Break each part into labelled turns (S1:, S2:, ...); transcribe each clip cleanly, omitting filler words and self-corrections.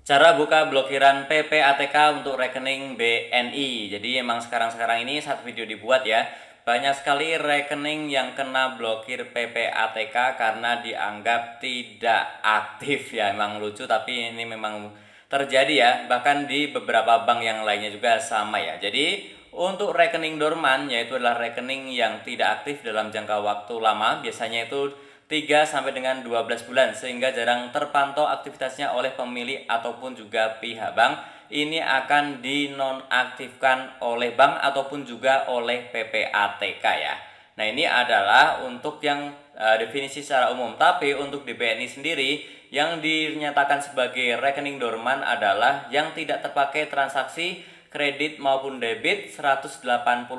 S1: Cara buka blokiran PPATK untuk rekening BNI. Jadi emang sekarang ini saat video dibuat ya, banyak sekali rekening yang kena blokir PPATK karena dianggap tidak aktif ya. Emang lucu tapi ini memang terjadi ya, bahkan di beberapa bank yang lainnya juga sama ya. Jadi untuk rekening dorman, yaitu adalah rekening yang tidak aktif dalam jangka waktu lama, biasanya itu 3 sampai dengan 12 bulan, sehingga jarang terpantau aktivitasnya oleh pemilik ataupun juga pihak bank. Ini akan dinonaktifkan oleh bank ataupun juga oleh PPATK ya. Nah, ini adalah untuk yang definisi secara umum. Tapi untuk di BNI sendiri, yang dinyatakan sebagai rekening dorman adalah yang tidak terpakai transaksi kredit maupun debit 180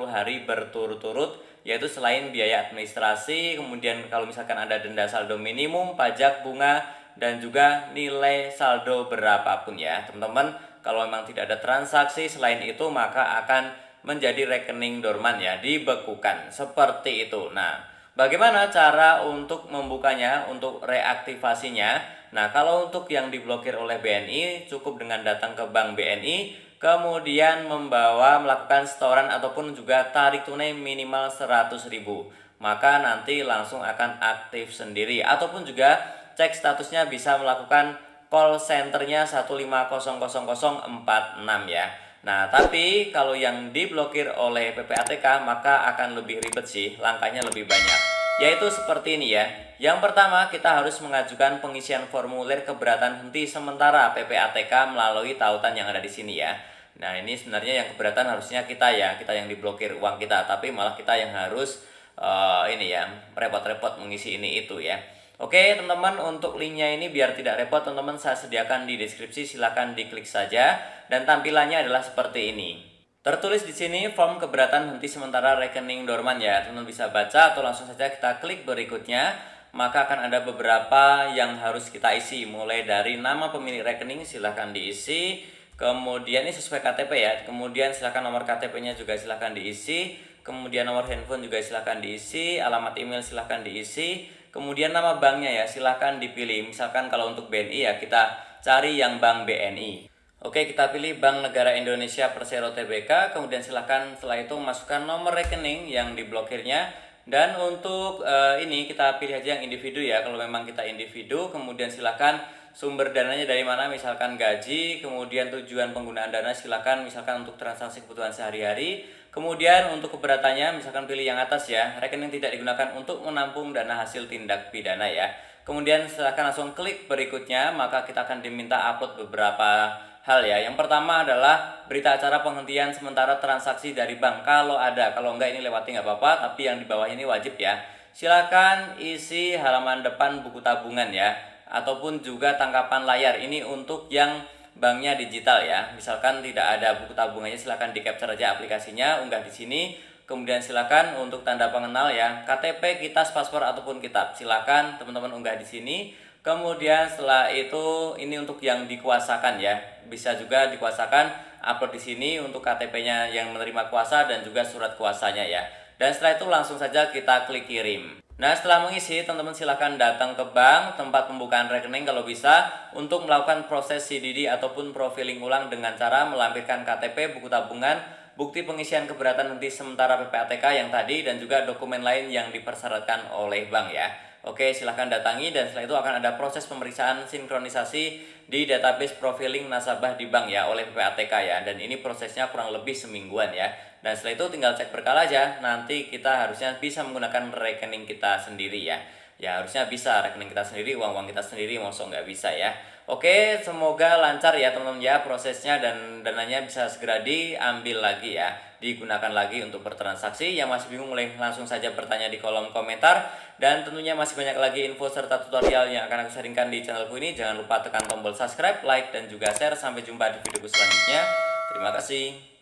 S1: hari berturut-turut, yaitu selain biaya administrasi, kemudian kalau misalkan ada denda saldo minimum, pajak, bunga, dan juga nilai saldo berapapun ya teman-teman. Kalau memang tidak ada transaksi selain itu, maka akan menjadi rekening dorman ya, dibekukan seperti itu. Nah, bagaimana cara untuk membukanya, untuk reaktivasinya? Nah, kalau untuk yang diblokir oleh BNI, cukup dengan datang ke bank BNI, kemudian melakukan setoran ataupun juga tarik tunai minimal 100.000. Maka nanti langsung akan aktif sendiri, ataupun juga cek statusnya bisa melakukan call centernya 1500046 ya. Nah, tapi kalau yang diblokir oleh PPATK maka akan lebih ribet sih, langkahnya lebih banyak. Yaitu seperti ini ya. Yang pertama, kita harus mengajukan pengisian formulir keberatan henti sementara PPATK melalui tautan yang ada di sini ya. Nah, ini sebenarnya yang keberatan harusnya kita ya, kita yang diblokir uang kita, tapi malah kita yang harus ini ya, repot-repot mengisi ini itu ya. Oke, teman-teman, untuk linknya ini biar tidak repot, teman-teman saya sediakan di deskripsi, silahkan diklik saja dan tampilannya adalah seperti ini. Tertulis di sini form keberatan henti sementara rekening dorman ya. Teman-teman bisa baca atau langsung saja kita klik berikutnya. Maka akan ada beberapa yang harus kita isi, mulai dari nama pemilik rekening silahkan diisi, kemudian ini sesuai KTP ya, kemudian silahkan nomor KTP-nya juga silahkan diisi, kemudian nomor handphone juga silahkan diisi, alamat email silahkan diisi, kemudian nama banknya ya silahkan dipilih. Misalkan kalau untuk BNI ya kita cari yang bank BNI. Oke, kita pilih Bank Negara Indonesia Persero Tbk, kemudian silahkan setelah itu masukkan nomor rekening yang diblokirnya. Dan untuk ini kita pilih aja yang individu ya, kalau memang kita individu. Kemudian silahkan sumber dananya dari mana, misalkan gaji, kemudian tujuan penggunaan dana silahkan misalkan untuk transaksi kebutuhan sehari-hari. Kemudian untuk keberatannya misalkan pilih yang atas ya, rekening tidak digunakan untuk menampung dana hasil tindak pidana ya. Kemudian silahkan langsung klik berikutnya, maka kita akan diminta upload beberapa hal ya. Yang pertama adalah berita acara penghentian sementara transaksi dari bank kalau ada. Kalau enggak ini lewati nggak apa-apa, tapi yang di bawah ini wajib ya. Silakan isi halaman depan buku tabungan ya, ataupun juga tangkapan layar. Ini untuk yang banknya digital ya. Misalkan tidak ada buku tabungannya, silakan di capture aja aplikasinya, unggah di sini. Kemudian silakan untuk tanda pengenal ya, KTP, kitas, paspor ataupun kitab. Silakan teman-teman unggah di sini. Kemudian setelah itu ini untuk yang dikuasakan ya, bisa juga dikuasakan, upload di sini untuk KTP-nya yang menerima kuasa dan juga surat kuasanya ya. Dan setelah itu langsung saja kita klik kirim. Nah, setelah mengisi, teman-teman silahkan datang ke bank tempat pembukaan rekening kalau bisa untuk melakukan proses CDD ataupun profiling ulang dengan cara melampirkan KTP, buku tabungan, bukti pengisian keberatan henti sementara PPATK yang tadi, dan juga dokumen lain yang dipersyaratkan oleh bank ya. Oke, silahkan datangi dan setelah itu akan ada proses pemeriksaan sinkronisasi di database profiling nasabah di bank ya oleh PPATK ya. Dan ini prosesnya kurang lebih semingguan ya. Dan setelah itu tinggal cek berkala aja, nanti kita harusnya bisa menggunakan rekening kita sendiri ya. Ya harusnya bisa rekening kita sendiri, uang-uang kita sendiri, masa nggak bisa ya. Oke, semoga lancar ya teman-teman ya prosesnya, dan dananya bisa segera diambil lagi ya, digunakan lagi untuk bertransaksi. Yang masih bingung boleh langsung saja bertanya di kolom komentar. Dan tentunya masih banyak lagi info serta tutorial yang akan aku sharingkan di channelku ini. Jangan lupa tekan tombol subscribe, like, dan juga share. Sampai jumpa di videoku selanjutnya. Terima kasih.